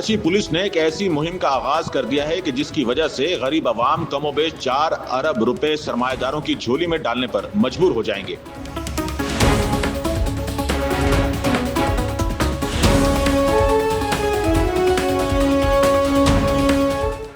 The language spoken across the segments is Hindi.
कराची पुलिस ने एक ऐसी मुहिम का आगाज कर दिया है कि जिसकी वजह से गरीब आवाम कमोबेश 4 अरब रुपए सरमाएदारों की झोली में डालने पर मजबूर हो जाएंगे।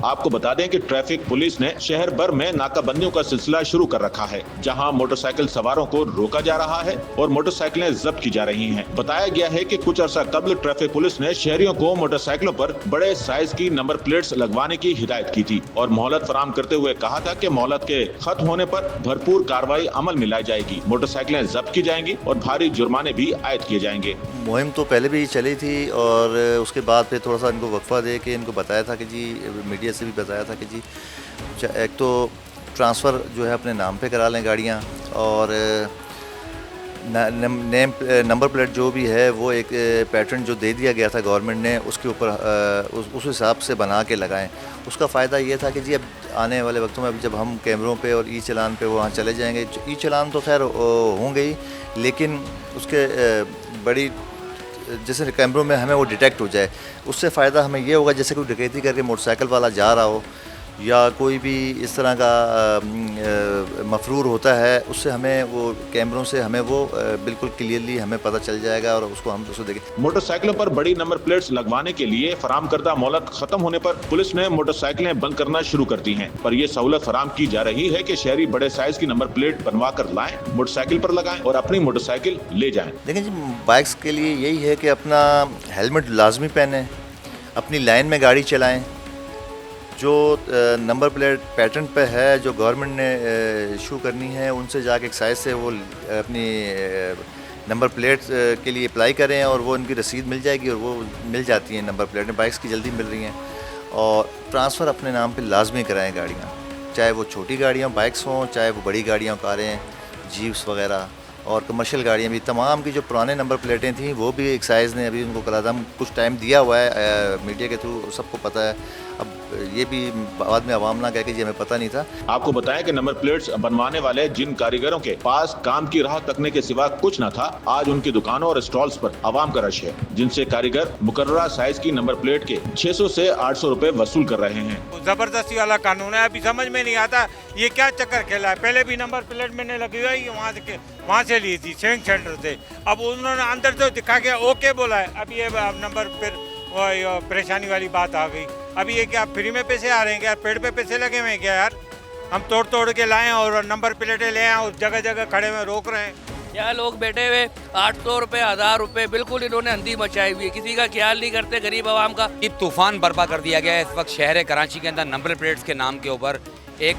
आपको बता दें कि ट्रैफिक पुलिस ने शहर भर में नाकाबंदियों का सिलसिला शुरू कर रखा है, जहां मोटरसाइकिल सवारों को रोका जा रहा है और मोटरसाइकिलें जब्त की जा रही हैं। बताया गया है कि कुछ अर्सा कबल ट्रैफिक पुलिस ने शहरियों को मोटरसाइकिलों पर बड़े साइज की नंबर प्लेट्स लगवाने की हिदायत की थी और मोहलत फराम करते हुए कहा था कि मोहलत के खत्म होने पर भरपूर कार्रवाई अमल में लाई जाएगी, मोटरसाइकिलें जब्त की जाएंगी और भारी जुर्माने भी आयद किए जाएंगे। मुहिम तो पहले भी चली थी और उसके बाद फिर थोड़ा सा इनको वक्फा दे के इनको बताया था कि जी, मीडिया से भी बताया था कि जी एक तो ट्रांसफ़र जो है अपने नाम पे करा लें गाड़ियाँ, और नंबर प्लेट जो भी है वो एक पैटर्न जो दे दिया गया था गवर्नमेंट ने उसके ऊपर उस हिसाब से बना के लगाएं। उसका फ़ायदा ये था कि जी अब आने वाले वक्तों में जब हम कैमरों पे और ई चलान पे वहाँ चले जाएंगे, ई चलान तो खैर होंगे ही, लेकिन उसके बड़ी जैसे कैमरों में हमें वो डिटेक्ट हो जाए, उससे फ़ायदा हमें ये होगा जैसे कोई डकैती करके मोटरसाइकिल वाला जा रहा हो या कोई भी इस तरह का मफरूर होता है, उससे हमें वो कैमरों से हमें वो बिल्कुल क्लियरली हमें पता चल जाएगा और उसको हम उसको देखें। मोटरसाइकिलों पर बड़ी नंबर प्लेट्स लगवाने के लिए फराम करदा मोहलत खत्म होने पर पुलिस ने मोटरसाइकिलें बंद करना शुरू कर दी हैं, पर यह सहूलत फराम की जा रही है कि शहरी बड़े साइज की नंबर प्लेट बनवा कर लाएं, मोटरसाइकिल पर लगाएं और अपनी मोटरसाइकिल ले जाएं। देखिए जी, बाइक्स के लिए यही है कि अपना हेलमेट लाजमी पहने, अपनी लाइन में गाड़ी चलाएं, जो नंबर प्लेट पैटर्न पे है जो गवर्नमेंट ने इशू करनी है उनसे जाके एक साइज से वो अपनी नंबर प्लेट के लिए अप्लाई करें और वो उनकी रसीद मिल जाएगी और वो मिल जाती हैं नंबर प्लेटें, बाइक्स की जल्दी मिल रही हैं। और ट्रांसफ़र अपने नाम पे लाजमी कराएं गाड़ियाँ, चाहे वो छोटी गाड़ियाँ बाइक्स हों, चाहे वो बड़ी गाड़ियाँ कारें, जीप्स वगैरह और कमर्शियल गाड़ियाँ भी, तमाम की जो पुराने नंबर प्लेटें थी वो भी एक्साइज़ ने अभी उनको कलादम कुछ टाइम दिया हुआ है मीडिया के थ्रू, सबको पता है। अब ये भी बाद में आवाम ना कह के जी हमें पता नहीं था। आपको बताएं कि नंबर प्लेट्स बनवाने वाले जिन कारीगरों के पास काम की राह तकने के सिवा कुछ न था, आज उनकी दुकानों और स्टॉल्स पर आवाम का रश है, जिनसे कारीगर मुकर्ररा साइज की नंबर प्लेट के 600 से 800 रुपए वसूल कर रहे हैं। जबरदस्ती वाला कानून है, अभी समझ में नहीं आता ये क्या चक्कर खेला है। पहले भी नंबर प्लेट मैंने लगी हुई वहाँ से ली थी सेविंग सेंटर से, अब उन्होंने अंदर तो दिखा के ओके बोला है, अब ये नंबर फिर परेशानी वाली बात आ गई। अभी ये क्या फ्री में पैसे आ रहे हैं क्या, पेड़ पे पैसे लगे हुए हैं क्या यार? हम तोड़ के लाएं और नंबर प्लेटें ले आए और जगह जगह खड़े हुए रोक रहे हैं। यहाँ लोग बैठे हुए 800 रुपये 1000 रुपये, बिल्कुल इन्होंने अंधी मचाई हुई है, किसी का ख्याल नहीं करते गरीब आवाम का। ये तूफान बर्पा कर दिया गया है इस वक्त शहर कराची के अंदर नंबर प्लेट्स के नाम के ऊपर। एक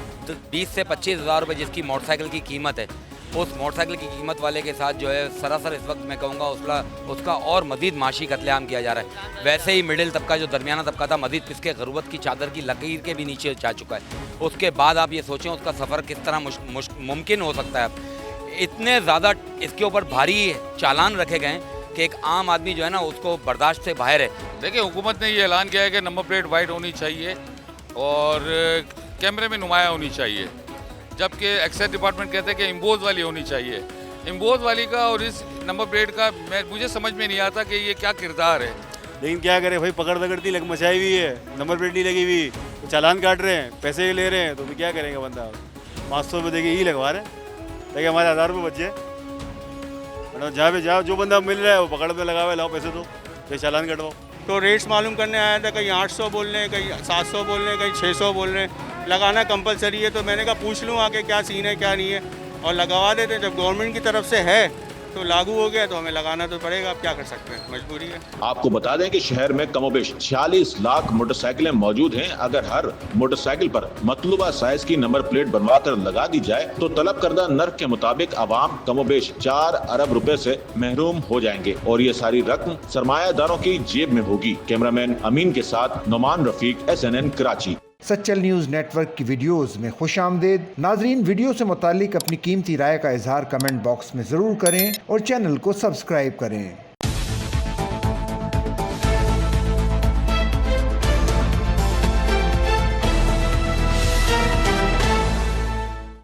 20 से 25 हज़ार रुपये जिसकी मोटरसाइकिल की कीमत है, उस मोटरसाइकिल की कीमत वाले के साथ जो है सरासर इस वक्त मैं कहूँगा उसका और मज़ीद माशी कत्लेआम किया जा रहा है। वैसे ही मिडिल तबका जो दरमियाना तबका था मज़ीद पिसके गुर्बत की चादर की लकीर के भी नीचे जा चुका है। उसके बाद आप ये सोचें उसका सफ़र किस तरह मुमकिन हो सकता है। इतने ज़्यादा इसके ऊपर भारी चालान रखे गए कि एक आम आदमी जो है ना उसको बर्दाश्त से बाहर है। देखिए, हुकूमत ने ये ऐलान किया है कि नंबर प्लेट वाइट होनी चाहिए और कैमरे में नुमाया होनी चाहिए, जबकि एक्साइज डिपार्टमेंट कहते हैं कि इम्बोज वाली होनी चाहिए। इम्बोज वाली का और इस नंबर प्लेट का मुझे समझ में नहीं आता कि ये क्या किरदार है। लेकिन क्या करें भाई, पकड़ दकड़ती लग मचाई हुई है, नंबर प्लेट नहीं लगी हुई तो चालान काट रहे हैं, पैसे ले रहे हैं, तो भी क्या करेंगे बंदा। 500 रुपये देखिए ही लगवा रहे हैं ताकि हमारे 1000 रुपये बच जाए। जहाँ पे जाओ जो बंदा मिल रहा है वो पकड़ में लगावे, लाओ पैसे दो, फिर चालान कटवाओ। तो रेट्स मालूम करने आया था, कहीं 800 बोल रहे हैं, कहीं 700 बोल रहे हैं, कहीं 600 बोल रहे हैं। लगाना कंपलसरी है, तो मैंने कहा पूछ लूँ आके क्या सीन है क्या नहीं है, और लगवा देते हैं। जब गवर्नमेंट की तरफ से है तो लागू हो गया तो हमें लगाना तो पड़ेगा, अब क्या कर सकते हैं, मजबूरी है। आपको बता दें कि शहर में कमोबेश 46 लाख मोटरसाइकिलें मौजूद हैं। अगर हर मोटरसाइकिल पर मतलूबा साइज की नंबर प्लेट बनवा कर लगा दी जाए तो तलब करदा नर्क के मुताबिक आवाम कमोबेश 4 अरब रुपए से महरूम हो जाएंगे और ये सारी रकम सरमायादारों की जेब में होगी। कैमरामैन अमीन के साथ Numan Rafiq, SNN Karachi. Sachal news network की वीडियोज़ में खुशामदीद। नाजरीन, वीडियो से मुतालिक अपनी कीमती राय का इजहार कमेंट बॉक्स में ज़रूर करें और चैनल को सब्सक्राइब करें।